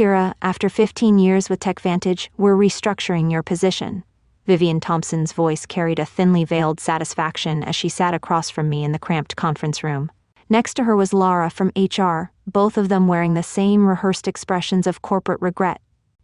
Kira, after 15 years with TechVantage, we're restructuring your position. Vivian Thompson's voice carried a thinly veiled satisfaction as she sat across from me in the cramped conference room. Next to her was Laura from HR, both of them wearing the same rehearsed expressions of corporate regret.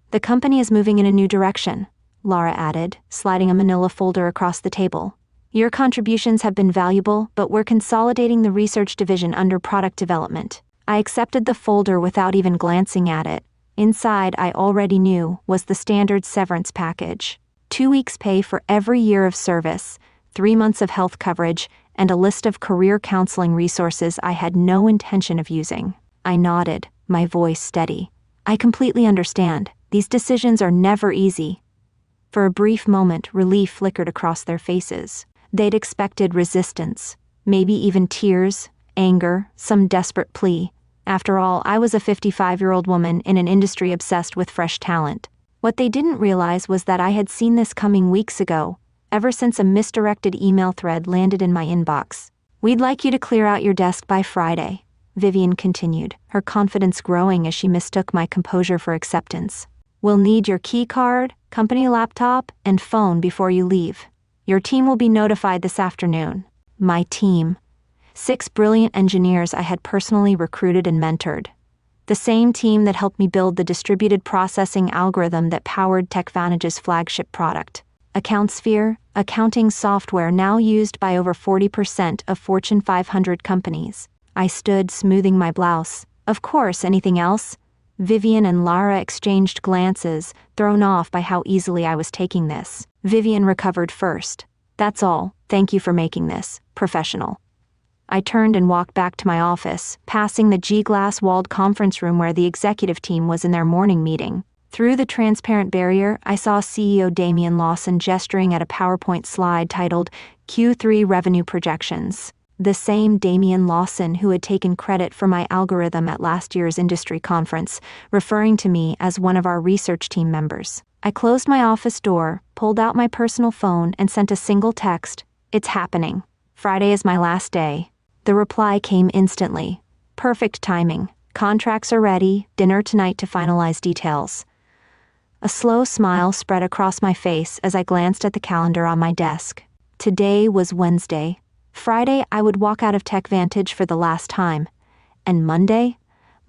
The company is moving in a new direction, Laura added, sliding a manila folder across the table. Your contributions have been valuable, but we're consolidating the research division under product development. I accepted the folder without even glancing at it. Inside, I already knew, was the standard severance package. 2 weeks' pay for every year of service, 3 months of health coverage, and a list of career counseling resources I had no intention of using. I nodded, my voice steady. I completely understand. These decisions are never easy. For a brief moment, relief flickered across their faces. They'd expected resistance, maybe even tears, anger, some desperate plea. After all, I was a 55-year-old woman in an industry obsessed with fresh talent. What they didn't realize was that I had seen this coming weeks ago, ever since a misdirected email thread landed in my inbox. We'd like you to clear out your desk by Friday, Vivian continued, her confidence growing as she mistook my composure for acceptance. We'll need your key card, company laptop, and phone before you leave. Your team will be notified this afternoon. My team. 6 brilliant engineers I had personally recruited and mentored. The same team that helped me build the distributed processing algorithm that powered TechVantage's flagship product. AccountSphere, accounting software now used by over 40% of Fortune 500 companies. I stood, smoothing my blouse. Of course, anything else? Vivian and Lara exchanged glances, thrown off by how easily I was taking this. Vivian recovered first. That's all. Thank you for making this professional. I turned and walked back to my office, passing the G-glass-walled conference room where the executive team was in their morning meeting. Through the transparent barrier, I saw CEO Damian Lawson gesturing at a PowerPoint slide titled Q3 Revenue Projections. The same Damian Lawson who had taken credit for my algorithm at last year's industry conference, referring to me as one of our research team members. I closed my office door, pulled out my personal phone, and sent a single text. It's happening. Friday is my last day. The reply came instantly. Perfect timing. Contracts are ready. Dinner tonight to finalize details. A slow smile spread across my face as I glanced at the calendar on my desk. Today was Wednesday. Friday, I would walk out of TechVantage for the last time. And Monday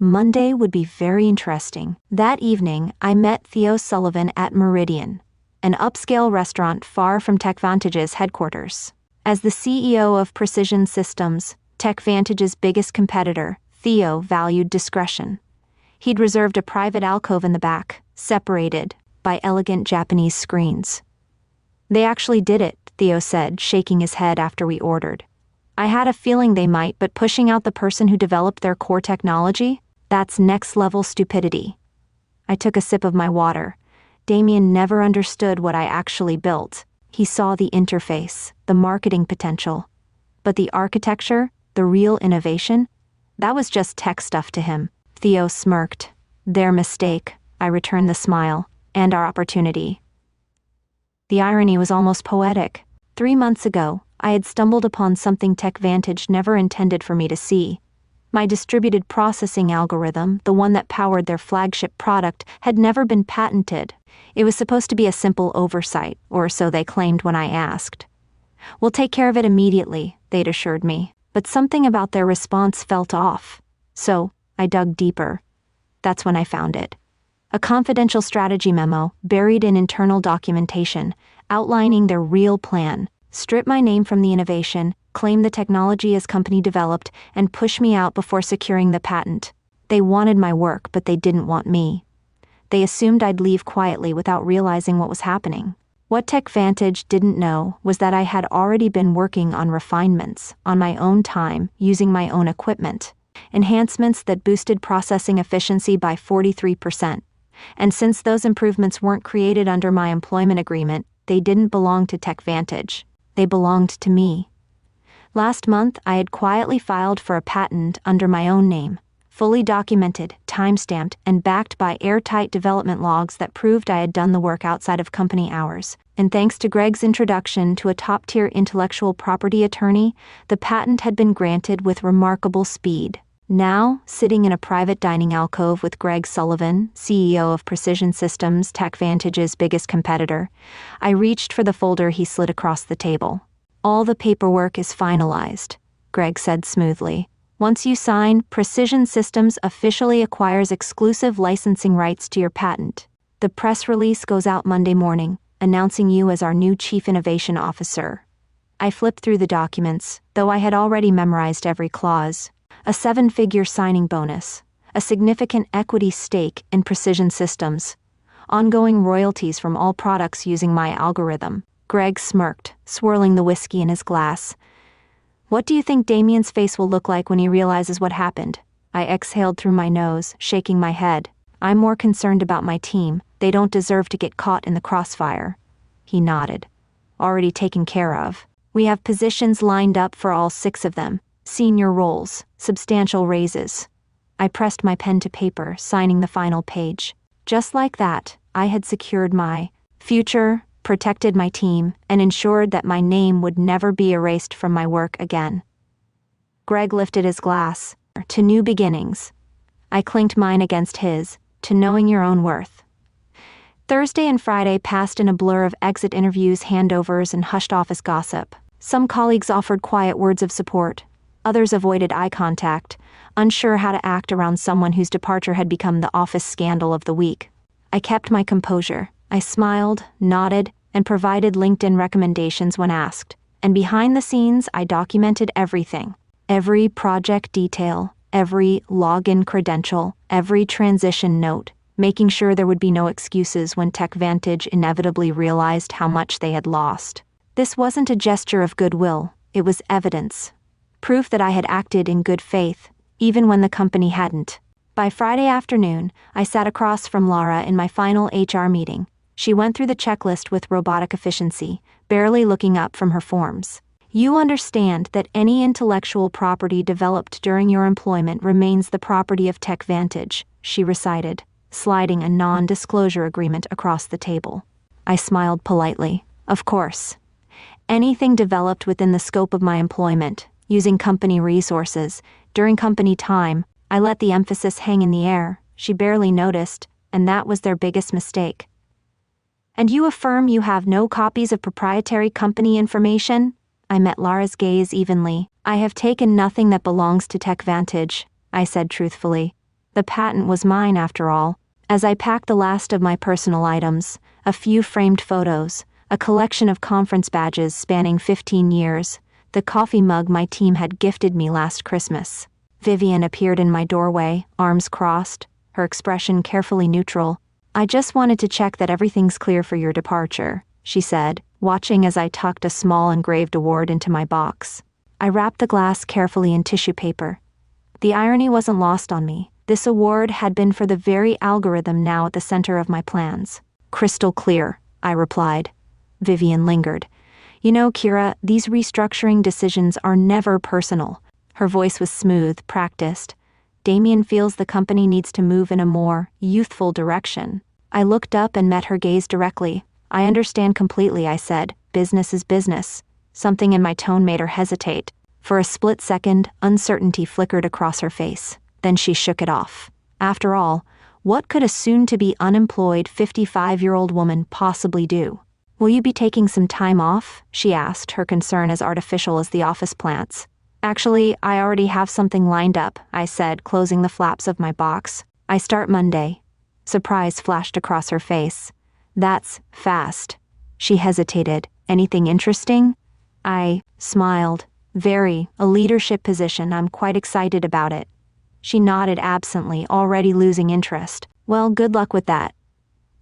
would be very interesting. That evening, I met Theo Sullivan at Meridian, an upscale restaurant far from TechVantage's headquarters. As the CEO of Precision Systems, TechVantage's biggest competitor, Theo valued discretion. He'd reserved a private alcove in the back, separated by elegant Japanese screens. They actually did it, Theo said, shaking his head after we ordered. I had a feeling they might, but pushing out the person who developed their core technology? That's next-level stupidity. I took a sip of my water. Damien never understood what I actually built. He saw the interface, the marketing potential. But the architecture, the real innovation, that was just tech stuff to him. Theo smirked. Their mistake, I returned the smile, and our opportunity. The irony was almost poetic. 3 months ago, I had stumbled upon something TechVantage never intended for me to see. My distributed processing algorithm, the one that powered their flagship product, had never been patented. It was supposed to be a simple oversight, or so they claimed when I asked. We'll take care of it immediately, they'd assured me, but something about their response felt off. So, I dug deeper. That's when I found it. A confidential strategy memo, buried in internal documentation, outlining their real plan. Strip my name from the innovation, claim the technology as company developed, and push me out before securing the patent. They wanted my work, but they didn't want me. They assumed I'd leave quietly without realizing what was happening. What TechVantage didn't know was that I had already been working on refinements, on my own time, using my own equipment. Enhancements that boosted processing efficiency by 43%. And since those improvements weren't created under my employment agreement, they didn't belong to TechVantage. They belonged to me. Last month, I had quietly filed for a patent under my own name, fully documented, time-stamped, and backed by airtight development logs that proved I had done the work outside of company hours. And thanks to Greg's introduction to a top-tier intellectual property attorney, the patent had been granted with remarkable speed. Now, sitting in a private dining alcove with Greg Sullivan, CEO of Precision Systems, TechVantage's biggest competitor, I reached for the folder he slid across the table. "All the paperwork is finalized," Greg said smoothly. "Once you sign, Precision Systems officially acquires exclusive licensing rights to your patent. The press release goes out Monday morning, announcing you as our new Chief Innovation Officer." I flipped through the documents, though I had already memorized every clause. A 7-figure signing bonus, a significant equity stake in Precision Systems, ongoing royalties from all products using my algorithm. Greg smirked, swirling the whiskey in his glass. "What do you think Damien's face will look like when he realizes what happened?" I exhaled through my nose, shaking my head. "I'm more concerned about my team. They don't deserve to get caught in the crossfire." He nodded. "Already taken care of. We have positions lined up for all 6 of them. Senior roles, substantial raises." I pressed my pen to paper, signing the final page. Just like that, I had secured my future, protected my team, and ensured that my name would never be erased from my work again. Greg lifted his glass. "To new beginnings." I clinked mine against his. "To knowing your own worth." Thursday and Friday passed in a blur of exit interviews, handovers, and hushed office gossip. Some colleagues offered quiet words of support. Others avoided eye contact, unsure how to act around someone whose departure had become the office scandal of the week. I kept my composure. I smiled, nodded, and provided LinkedIn recommendations when asked. And behind the scenes, I documented everything. Every project detail, every login credential, every transition note, making sure there would be no excuses when TechVantage inevitably realized how much they had lost. This wasn't a gesture of goodwill, it was evidence. Proof that I had acted in good faith, even when the company hadn't. By Friday afternoon, I sat across from Laura in my final HR meeting. She went through the checklist with robotic efficiency, barely looking up from her forms. "You understand that any intellectual property developed during your employment remains the property of TechVantage," she recited, sliding a non-disclosure agreement across the table. I smiled politely. "Of course. Anything developed within the scope of my employment, using company resources, during company time, I let the emphasis hang in the air." She barely noticed, and that was their biggest mistake. "And you affirm you have no copies of proprietary company information?" I met Laura's gaze evenly. "I have taken nothing that belongs to TechVantage," I said truthfully. The patent was mine after all. As I packed the last of my personal items, a few framed photos, a collection of conference badges spanning 15 years, the coffee mug my team had gifted me last Christmas. Vivian appeared in my doorway, arms crossed, her expression carefully neutral. "I just wanted to check that everything's clear for your departure," she said, watching as I tucked a small engraved award into my box. I wrapped the glass carefully in tissue paper. The irony wasn't lost on me. This award had been for the very algorithm now at the center of my plans. "Crystal clear," I replied. Vivian lingered. "You know, Kira, these restructuring decisions are never personal." Her voice was smooth, practiced. "Damien feels the company needs to move in a more youthful direction." I looked up and met her gaze directly. "I understand completely," I said. "Business is business." Something in my tone made her hesitate. For a split second, uncertainty flickered across her face. Then she shook it off. After all, what could a soon-to-be unemployed 55-year-old woman possibly do? "Will you be taking some time off?" she asked, her concern as artificial as the office plants. "Actually, I already have something lined up," I said, closing the flaps of my box. "I start Monday." Surprise flashed across her face. "That's fast." She hesitated. "Anything interesting?" I smiled. "Very. A leadership position. I'm quite excited about it." She nodded absently, already losing interest. "Well, good luck with that."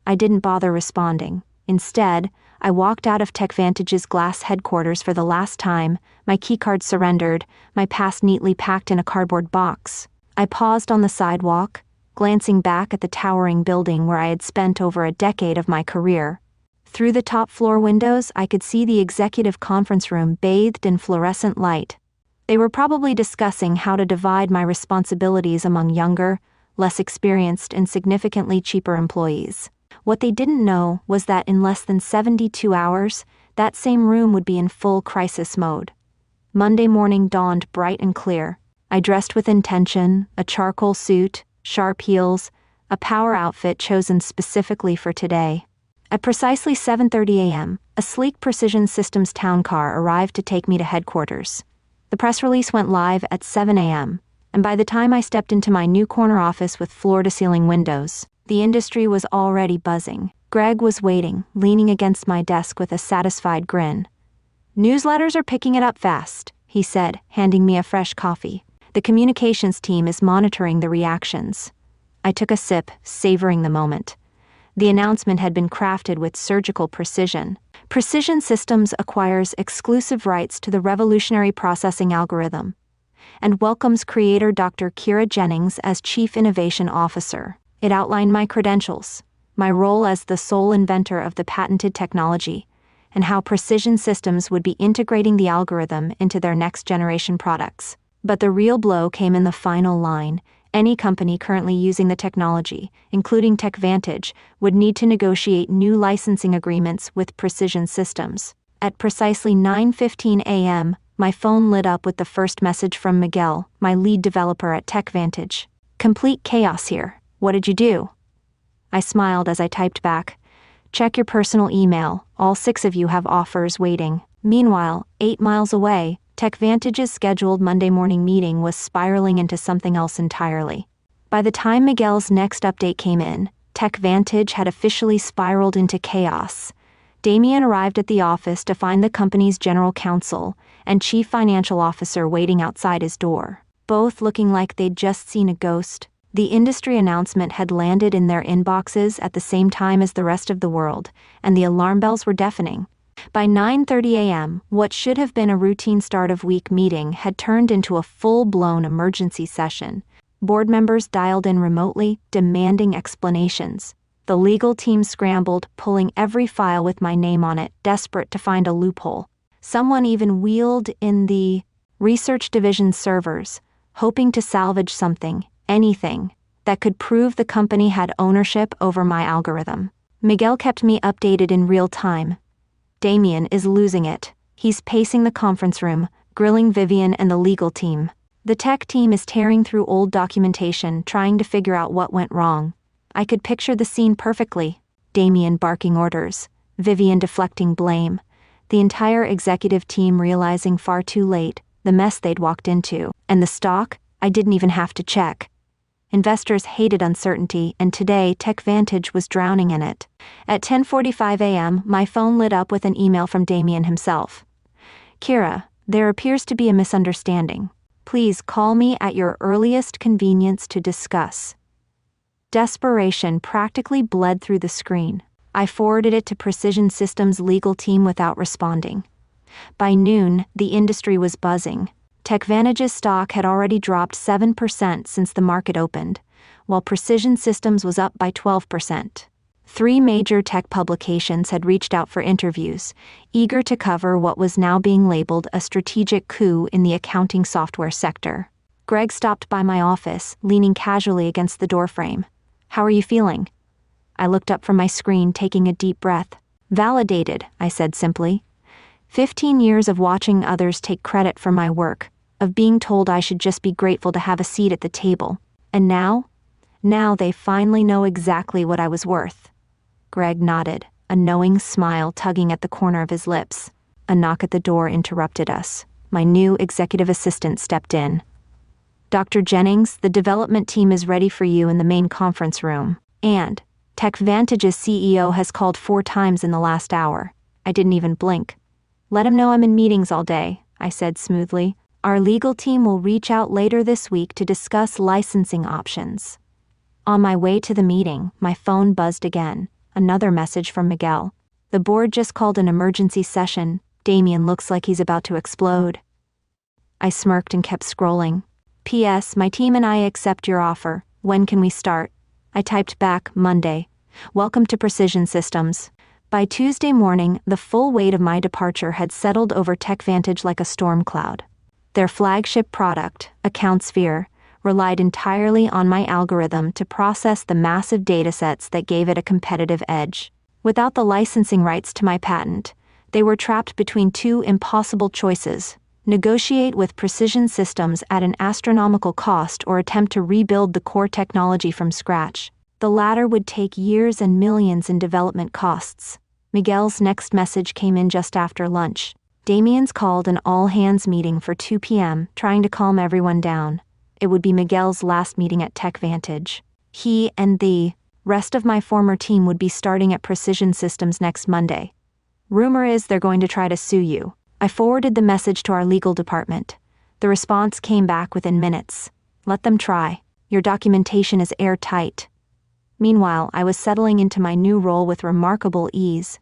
I didn't bother responding. Instead, I walked out of TechVantage's glass headquarters for the last time, my keycard surrendered, my pass neatly packed in a cardboard box. I paused on the sidewalk, glancing back at the towering building where I had spent over a decade of my career. Through the top floor windows, I could see the executive conference room bathed in fluorescent light. They were probably discussing how to divide my responsibilities among younger, less experienced, and significantly cheaper employees. What they didn't know was that in less than 72 hours, that same room would be in full crisis mode. Monday morning dawned bright and clear. I dressed with intention, a charcoal suit, sharp heels, a power outfit chosen specifically for today. At precisely 7:30 a.m., a sleek Precision Systems town car arrived to take me to headquarters. The press release went live at 7 a.m., and by the time I stepped into my new corner office with floor-to-ceiling windows, the industry was already buzzing. Greg was waiting, leaning against my desk with a satisfied grin. "Newsletters are picking it up fast," he said, handing me a fresh coffee. "The communications team is monitoring the reactions." I took a sip, savoring the moment. The announcement had been crafted with surgical precision. Precision Systems acquires exclusive rights to the revolutionary processing algorithm and welcomes creator Dr. Kira Jennings as Chief Innovation Officer. It outlined my credentials, my role as the sole inventor of the patented technology, and how Precision Systems would be integrating the algorithm into their next-generation products. But the real blow came in the final line. Any company currently using the technology, including TechVantage, would need to negotiate new licensing agreements with Precision Systems. At precisely 9:15 a.m., my phone lit up with the first message from Miguel, my lead developer at TechVantage. "Complete chaos here. What did you do?" I smiled as I typed back, "Check your personal email. All 6 of you have offers waiting." Meanwhile, 8 miles away, TechVantage's scheduled Monday morning meeting was spiraling into something else entirely. By the time Miguel's next update came in, TechVantage had officially spiraled into chaos. Damien arrived at the office to find the company's general counsel and chief financial officer waiting outside his door, both looking like they'd just seen a ghost. The industry announcement had landed in their inboxes at the same time as the rest of the world, and the alarm bells were deafening. By 9:30 a.m., what should have been a routine start-of-week meeting had turned into a full-blown emergency session. Board members dialed in remotely, demanding explanations. The legal team scrambled, pulling every file with my name on it, desperate to find a loophole. Someone even wheeled in the research division servers, hoping to salvage something, anything, that could prove the company had ownership over my algorithm. Miguel kept me updated in real time. "Damien is losing it. He's pacing the conference room, grilling Vivian and the legal team. The tech team is tearing through old documentation, trying to figure out what went wrong." I could picture the scene perfectly. Damien barking orders, Vivian deflecting blame, the entire executive team realizing far too late the mess they'd walked into. And the stock? I didn't even have to check. Investors hated uncertainty, and today TechVantage was drowning in it. At 10:45 a.m., my phone lit up with an email from Damien himself. "Kira, there appears to be a misunderstanding. Please call me at your earliest convenience to discuss." Desperation practically bled through the screen. I forwarded it to Precision Systems' legal team without responding. By noon, the industry was buzzing. TechVantage's stock had already dropped 7% since the market opened, while Precision Systems was up by 12%. 3 major tech publications had reached out for interviews, eager to cover what was now being labeled a strategic coup in the accounting software sector. Greg stopped by my office, leaning casually against the doorframe. "How are you feeling?" I looked up from my screen, taking a deep breath. "Validated," I said simply. 15 years of watching others take credit for my work, of being told I should just be grateful to have a seat at the table. And now they finally know exactly what I was worth. Greg nodded, a knowing smile tugging at the corner of his lips. A knock at the door interrupted us. My new executive assistant stepped in. "Dr. Jennings, the development team is ready for you in the main conference room. And TechVantage's CEO has called 4 times in the last hour." I didn't even blink. "Let him know I'm in meetings all day," I said smoothly. "Our legal team will reach out later this week to discuss licensing options." On my way to the meeting, my phone buzzed again. Another message from Miguel. "The board just called an emergency session. Damien looks like he's about to explode." I smirked and kept scrolling. "P.S. My team and I accept your offer. When can we start?" I typed back, "Monday. Welcome to Precision Systems." By Tuesday morning, the full weight of my departure had settled over TechVantage like a storm cloud. Their flagship product, AccountSphere, relied entirely on my algorithm to process the massive datasets that gave it a competitive edge. Without the licensing rights to my patent, they were trapped between 2 impossible choices: Negotiate with Precision Systems at an astronomical cost or attempt to rebuild the core technology from scratch. The latter would take years and millions in development costs. Miguel's next message came in just after lunch. Damien's called an all-hands meeting for 2 p.m., trying to calm everyone down. It would be Miguel's last meeting at TechVantage. He and the rest of my former team would be starting at Precision Systems next Monday. Rumor is they're going to try to sue you. I forwarded the message to our legal department. The response came back within minutes. Let them try. Your documentation is airtight. Meanwhile, I was settling into my new role with remarkable ease.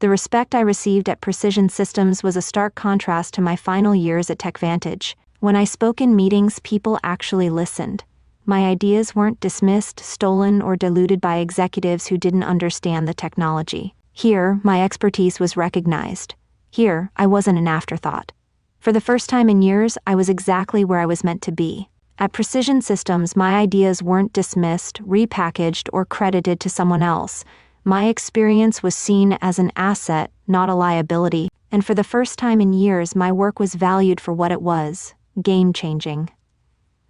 The respect I received at Precision Systems was a stark contrast to my final years at TechVantage. When I spoke in meetings, people actually listened. My ideas weren't dismissed, stolen, or diluted by executives who didn't understand the technology. Here, my expertise was recognized. Here, I wasn't an afterthought. For the first time in years, I was exactly where I was meant to be. At Precision Systems, my ideas weren't dismissed, repackaged, or credited to someone else. My experience was seen as an asset, not a liability, and for the first time in years, my work was valued for what it was: game-changing.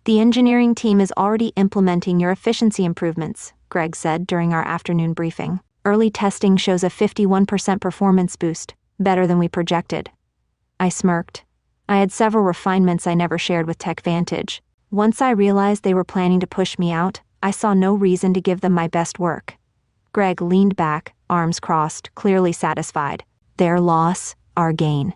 The engineering team is already implementing your efficiency improvements, Greg said during our afternoon briefing. Early testing shows a 51% performance boost, better than we projected. I smirked. I had several refinements I never shared with TechVantage. Once I realized they were planning to push me out, I saw no reason to give them my best work. Greg leaned back, arms crossed, clearly satisfied. Their loss, our gain.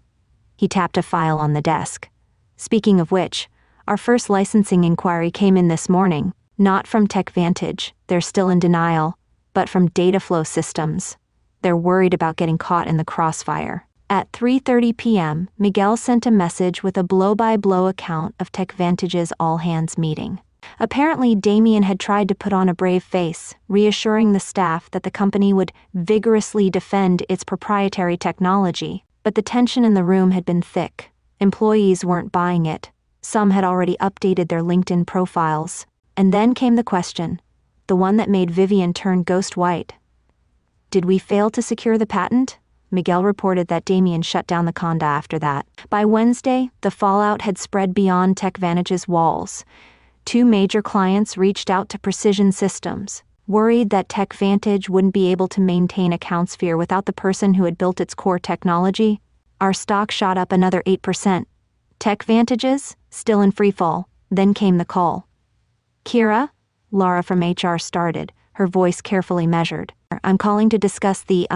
He tapped a file on the desk. Speaking of which, our first licensing inquiry came in this morning, not from TechVantage, they're still in denial, but from Dataflow Systems. They're worried about getting caught in the crossfire. At 3:30 p.m., Miguel sent a message with a blow-by-blow account of TechVantage's all-hands meeting. Apparently, Damien had tried to put on a brave face, reassuring the staff that the company would vigorously defend its proprietary technology, but the tension in the room had been thick. Employees weren't buying it. Some had already updated their LinkedIn profiles. And then came the question, the one that made Vivian turn ghost white. Did we fail to secure the patent? Miguel reported that Damien shut down the Conda after that. By Wednesday, the fallout had spread beyond TechVantage's walls. 2 major clients reached out to Precision Systems, worried that TechVantage wouldn't be able to maintain account sphere without the person who had built its core technology. Our stock shot up another 8%. TechVantage's still in freefall. Then came the call. Kira? Laura from HR started, her voice carefully measured. I'm calling to discuss the,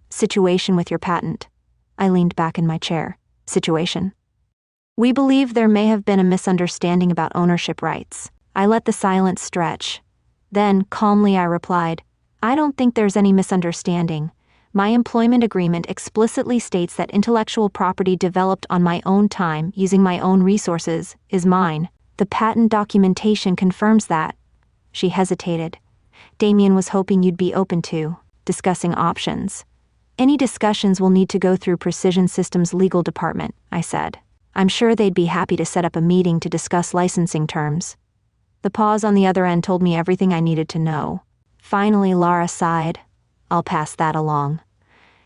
situation with your patent. I leaned back in my chair. Situation. We believe there may have been a misunderstanding about ownership rights. I let the silence stretch. Then, calmly I replied, I don't think there's any misunderstanding. My employment agreement explicitly states that intellectual property developed on my own time using my own resources is mine. The patent documentation confirms that. She hesitated. Damien was hoping you'd be open to discussing options. Any discussions will need to go through Precision Systems' legal department, I said. I'm sure they'd be happy to set up a meeting to discuss licensing terms. The pause on the other end told me everything I needed to know. Finally, Laura sighed. I'll pass that along.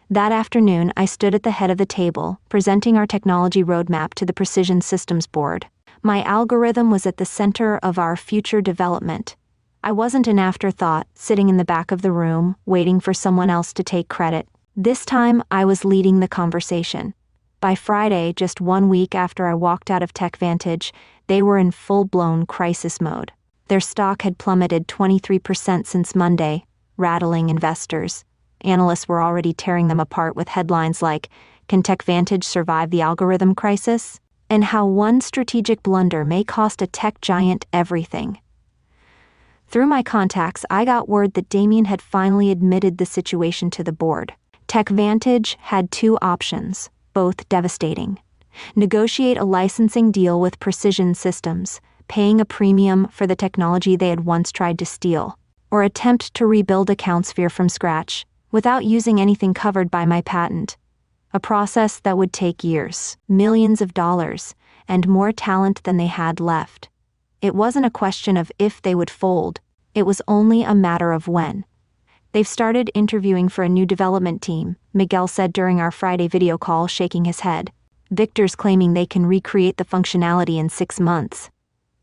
That afternoon, I stood at the head of the table, presenting our technology roadmap to the Precision Systems board. My algorithm was at the center of our future development. I wasn't an afterthought, sitting in the back of the room, waiting for someone else to take credit. This time, I was leading the conversation. By Friday, just 1 week after I walked out of TechVantage, they were in full-blown crisis mode. Their stock had plummeted 23% since Monday, rattling investors. Analysts were already tearing them apart with headlines like, "Can TechVantage survive the algorithm crisis?" and how one strategic blunder may cost a tech giant everything. Through my contacts, I got word that Damien had finally admitted the situation to the board. TechVantage had 2 options, both devastating. Negotiate a licensing deal with Precision Systems, paying a premium for the technology they had once tried to steal, or attempt to rebuild account sphere from scratch, without using anything covered by my patent. A process that would take years, millions of dollars, and more talent than they had left. It wasn't a question of if they would fold, it was only a matter of when. They've started interviewing for a new development team, Miguel said during our Friday video call, shaking his head. Victor's claiming they can recreate the functionality in 6 months.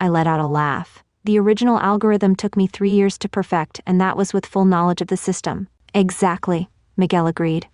I let out a laugh. The original algorithm took me 3 years to perfect, and that was with full knowledge of the system. Exactly, Miguel agreed.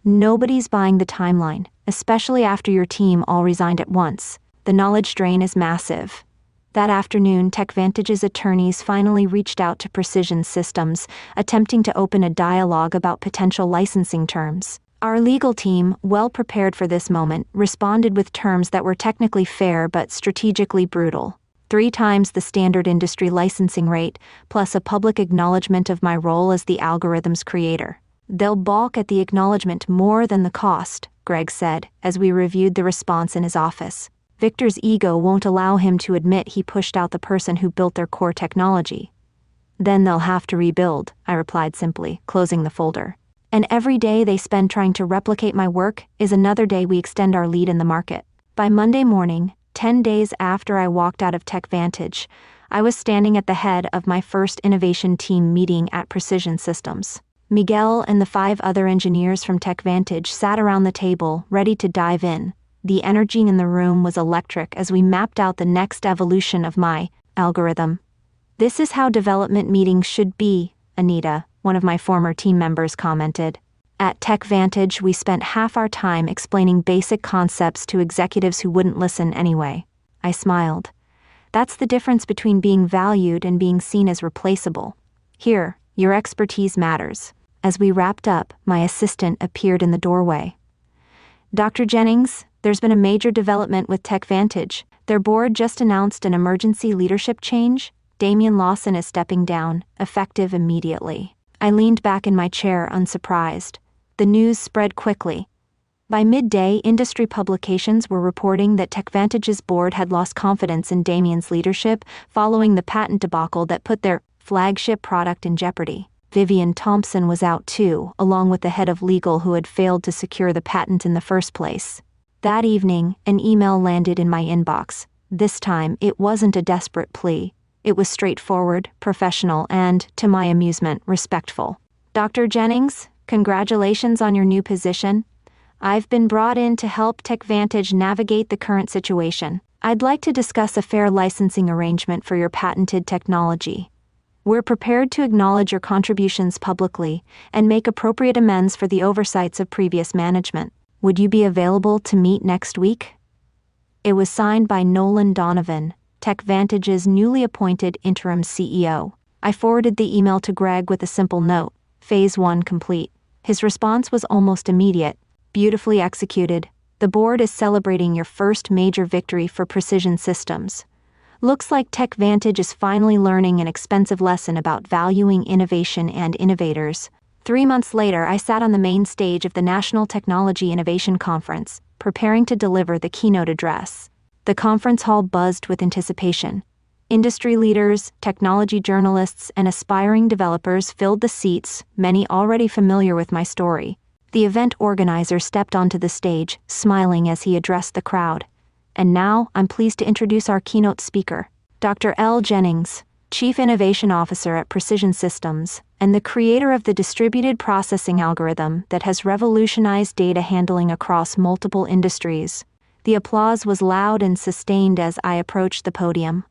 Nobody's buying the timeline, especially after your team all resigned at once. The knowledge drain is massive. That afternoon, TechVantage's attorneys finally reached out to Precision Systems, attempting to open a dialogue about potential licensing terms. Our legal team, well prepared for this moment, responded with terms that were technically fair but strategically brutal. 3 times the standard industry licensing rate, plus a public acknowledgement of my role as the algorithm's creator. They'll balk at the acknowledgement more than the cost, Greg said, as we reviewed the response in his office. Victor's ego won't allow him to admit he pushed out the person who built their core technology. Then they'll have to rebuild, I replied simply, closing the folder. And every day they spend trying to replicate my work is another day we extend our lead in the market. By Monday morning, 10 days after I walked out of TechVantage, I was standing at the head of my first innovation team meeting at Precision Systems. Miguel and the 5 other engineers from TechVantage sat around the table, ready to dive in. The energy in the room was electric as we mapped out the next evolution of my algorithm. This is how development meetings should be, Anita, one of my former team members commented. At TechVantage, we spent half our time explaining basic concepts to executives who wouldn't listen anyway. I smiled. That's the difference between being valued and being seen as replaceable. Here, your expertise matters. As we wrapped up, my assistant appeared in the doorway. Dr. Jennings, there's been a major development with TechVantage. Their board just announced an emergency leadership change. Damian Lawson is stepping down, effective immediately. I leaned back in my chair, unsurprised. The news spread quickly. By midday, industry publications were reporting that TechVantage's board had lost confidence in Damian's leadership following the patent debacle that put their flagship product in jeopardy. Vivian Thompson was out too, along with the head of legal who had failed to secure the patent in the first place. That evening, an email landed in my inbox. This time, it wasn't a desperate plea. It was straightforward, professional, and, to my amusement, respectful. Dr. Jennings, congratulations on your new position. I've been brought in to help TechVantage navigate the current situation. I'd like to discuss a fair licensing arrangement for your patented technology. We're prepared to acknowledge your contributions publicly and make appropriate amends for the oversights of previous management. Would you be available to meet next week? It was signed by Nolan Donovan, TechVantage's newly appointed interim CEO. I forwarded the email to Greg with a simple note, Phase 1 complete. His response was almost immediate. Beautifully executed. The board is celebrating your first major victory for Precision Systems. Looks like TechVantage is finally learning an expensive lesson about valuing innovation and innovators. 3 months later, I sat on the main stage of the National Technology Innovation Conference, preparing to deliver the keynote address. The conference hall buzzed with anticipation. Industry leaders, technology journalists, and aspiring developers filled the seats, many already familiar with my story. The event organizer stepped onto the stage, smiling as he addressed the crowd. And now, I'm pleased to introduce our keynote speaker, Dr. L. Jennings, Chief Innovation Officer at Precision Systems, and the creator of the distributed processing algorithm that has revolutionized data handling across multiple industries. The applause was loud and sustained as I approached the podium.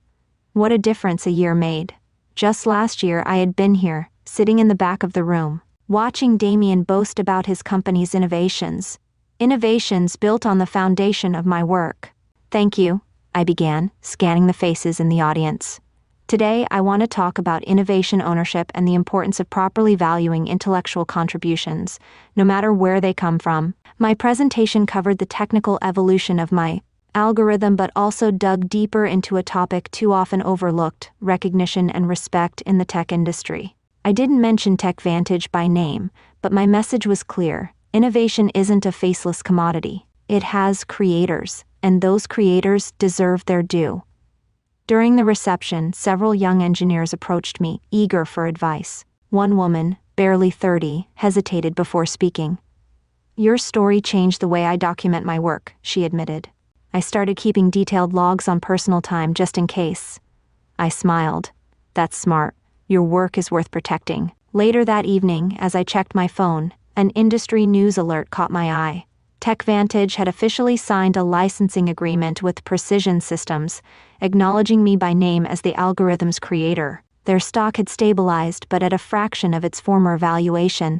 What a difference a year made. Just last year, I had been here, sitting in the back of the room, watching Damian boast about his company's innovations. Innovations built on the foundation of my work. Thank you, I began, scanning the faces in the audience. Today, I want to talk about innovation ownership and the importance of properly valuing intellectual contributions, no matter where they come from. My presentation covered the technical evolution of my algorithm but also dug deeper into a topic too often overlooked, recognition and respect in the tech industry. I didn't mention TechVantage by name, but my message was clear. Innovation isn't a faceless commodity. It has creators, and those creators deserve their due. During the reception, several young engineers approached me, eager for advice. One woman, barely 30, hesitated before speaking. Your story changed the way I document my work, she admitted. I started keeping detailed logs on personal time just in case. I smiled. That's smart. Your work is worth protecting. Later that evening, as I checked my phone, an industry news alert caught my eye. TechVantage had officially signed a licensing agreement with Precision Systems, acknowledging me by name as the algorithm's creator. Their stock had stabilized, but at a fraction of its former valuation.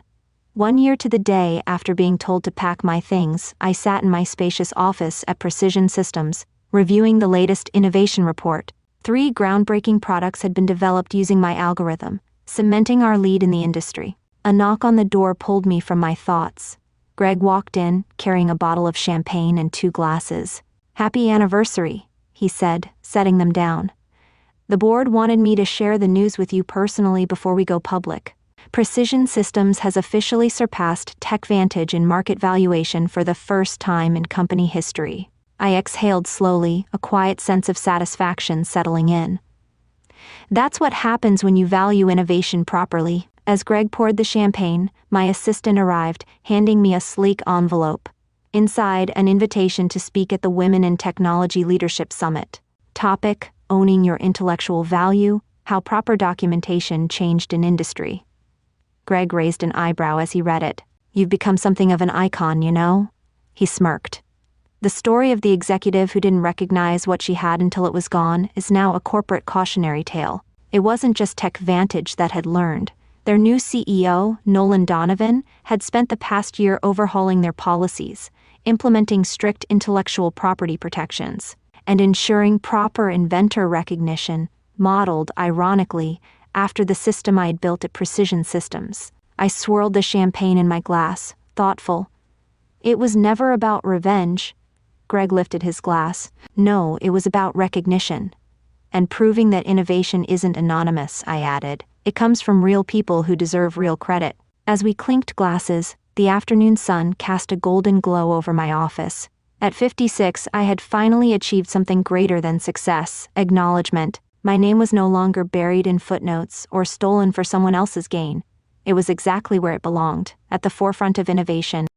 1 year to the day after being told to pack my things, I sat in my spacious office at Precision Systems, reviewing the latest innovation report. 3 groundbreaking products had been developed using my algorithm, cementing our lead in the industry. A knock on the door pulled me from my thoughts. Greg walked in, carrying a bottle of champagne and 2 glasses. "Happy anniversary," he said, setting them down. "The board wanted me to share the news with you personally before we go public. Precision Systems has officially surpassed TechVantage in market valuation for the first time in company history." I exhaled slowly, a quiet sense of satisfaction settling in. That's what happens when you value innovation properly. As Greg poured the champagne, my assistant arrived, handing me a sleek envelope. Inside, an invitation to speak at the Women in Technology Leadership Summit. Topic: Owning Your Intellectual Value, How Proper Documentation Changed an Industry. Greg raised an eyebrow as he read it. "You've become something of an icon, you know?" He smirked. The story of the executive who didn't recognize what she had until it was gone is now a corporate cautionary tale. It wasn't just TechVantage that had learned. Their new CEO, Nolan Donovan, had spent the past year overhauling their policies, implementing strict intellectual property protections, and ensuring proper inventor recognition, modeled, ironically, after the system I had built at Precision Systems. I swirled the champagne in my glass, thoughtful. It was never about revenge. Greg lifted his glass. No, it was about recognition. And proving that innovation isn't anonymous, I added. It comes from real people who deserve real credit. As we clinked glasses, the afternoon sun cast a golden glow over my office. At 56, I had finally achieved something greater than success, acknowledgement. My name was no longer buried in footnotes or stolen for someone else's gain. It was exactly where it belonged, at the forefront of innovation.